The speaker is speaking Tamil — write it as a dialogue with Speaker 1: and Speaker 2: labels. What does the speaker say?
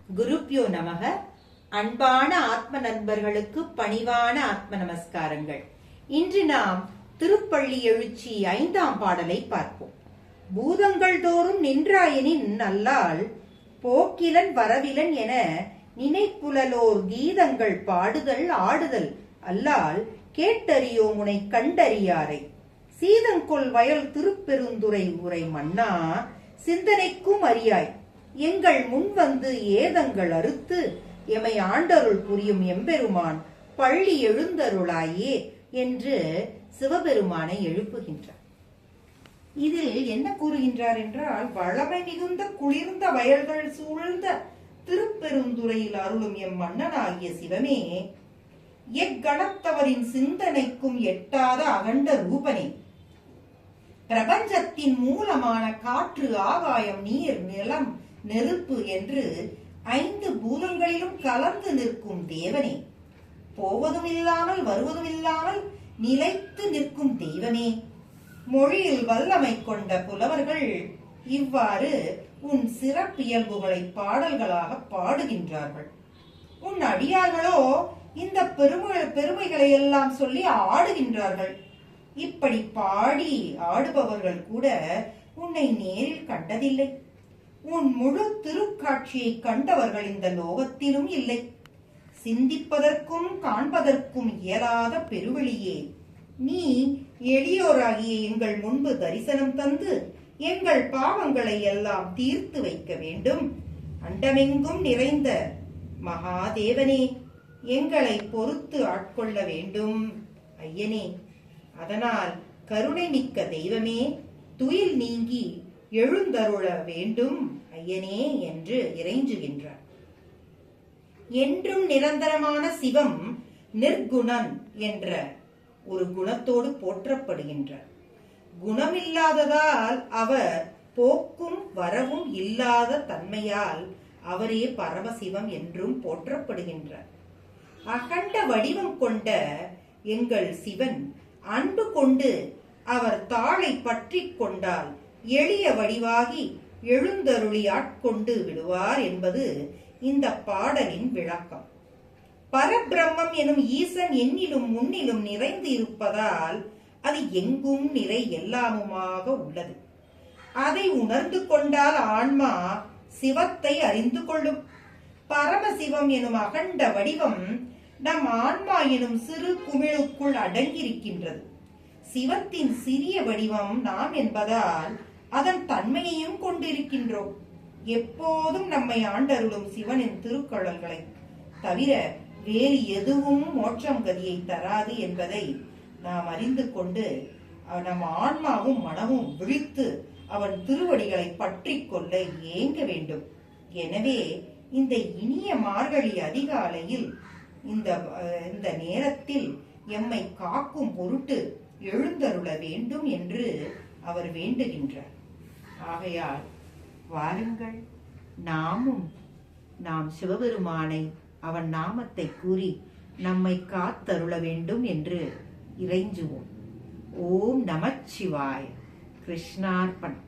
Speaker 1: குருப்யோ நமக. அன்பான ஆத்ம நண்பர்களுக்கு பணிவான ஆத்ம நமஸ்காரங்கள். இன்று நாம் திருப்பள்ளி எழுச்சி 5ஆம் பாடலை பார்ப்போம். பூதங்கள் தோறும் நின்றாயனின் நல்லால் போக்கிலன் வரவிலன் என நினைப்புலலோர் கீதங்கள் பாடுதல் ஆடுதல் அல்லால் கேட்டறியோ முனை கண்டறியாரை. சீதங்கொள் வயல் திருப்பெருந்துறை உரை மன்னா சிந்தனைக்கும் அறியாய் எங்கள் முன் வந்து ஏதங்கள் அறுத்து எமை ஆண்டருள் புரியும் எம்பெருமான் பள்ளி எழுந்தருளாயே என்று சிவபெருமானை எழுப்புகின்றார். இதில் என்ன கூறுகின்றார் என்றால், வளமை மிகுந்த குளிர்ந்த வயல்கள் சூழ்ந்த திருப்பெருந்துறையில் அருளும் எம் மன்னனாகிய சிவமே, எக்கணத்தவரின் சிந்தனைக்கும் எட்டாத அகண்ட ரூபனே, பிரபஞ்சத்தின் மூலமான காற்று ஆகாயம் நீர் நிலம் நெருப்பு என்று 5 பூதங்களிலும் கலந்து நிற்கும் தேவனே, போவதும் இல்லாமல் வருவதும் இல்லாமல் நிலைத்து நிற்கும் தெய்வமே, மொழியில் வல்லமை கொண்ட புலவர்கள் இவ்வாறு உன் சிறப்பியல்புகளை பாடல்களாக பாடுகின்றார்கள். உன் அடியார்களோ இந்த பெருமைகளை எல்லாம் சொல்லி ஆடுகின்றார்கள். இப்படி பாடி ஆடுபவர்கள் கூட உன்னை நேரில் கண்டதில்லை. உன் முழு திருக்காட்சியை கண்டவர்கள் இந்த லோகத்திலும் இல்லை. சிந்திப்பதற்கும் காண்பதற்கும் இயலாத பெருவெளியே, நீ எளியோராகிய எங்கள் முன்பு தரிசனம் தந்து எங்கள் பாவங்களை எல்லாம் தீர்த்து வைக்க வேண்டும். அண்டமெங்கும் நிறைந்த மகாதேவனே, எங்களை பொறுத்து ஆட்கொள்ள வேண்டும் ஐயனே. அதனால் கருணை மிக்க தெய்வமே, துயில் நீங்கி எழுந்தருள வேண்டும் ஐயனே என்று இறைஞ்சுகின்றார். என்றும் நிரந்தரமான சிவம் நிர்குணன் என்ற ஒரு குணத்தோடு போற்றப்படுகின்றார். குணமில்லாததால் அவர் போக்கும் வரவும் இல்லாத தன்மையால் அவரே பரமசிவம் என்றும் போற்றப்படுகின்றார். அகண்ட வடிவம் கொண்ட எங்கள் சிவன் அன்பு கொண்டு அவர் தாளை பற்றி கொண்டால் எளிய வடிவாகி எழுந்தருளி ஆட்கொண்டு விடுவார் என்பது இந்த பாடலின் விளக்கம். பரபிரம்மம் எனும் ஈசன் என்னிலும் முன்னிலும் நிறைந்து இருப்பதால் அது எங்கும் நிறை எல்லாமுமாக உள்ளது. அதை உணர்ந்து கொண்டால் ஆன்மா சிவத்தை அறிந்து கொள்ளும். பரமசிவம் எனும் அகண்ட வடிவம் நம் ஆன்மா எனும் சிறு குமிழுக்குள் அடங்கியிருக்கின்றது. சிவத்தின் சிறிய வடிவம் நாம் என்பதால் அதன் தன்மையையும் கொண்டிருக்கின்றோம். எப்போதும் நம்மை ஆண்டருளும் சிவனின் திருக்கடல்களை தவிர வேறு எதுவும் மோட்சம் கதியை தராது என்பதை நாம் அறிந்து கொண்டு நம் ஆன்மாவும் மனமும் விழித்து அவன் திருவடிகளை பற்றி கொள்ள ஏங்க வேண்டும். எனவே இந்த இனிய மார்கழி அதிகாலையில் இந்த நேரத்தில் எம்மை காக்கும் பொருட்டு எழுந்தருள வேண்டும் என்று அவர் வேண்டுகின்றார். ஆகையால் வாருங்கள், நாம் சிவபெருமானை அவன் நாமத்தை கூறி நம்மை காத்தருள வேண்டும் என்று இறைஞ்சுவோம். ஓம் நமச்சிவாய. கிருஷ்ணார்பணம்.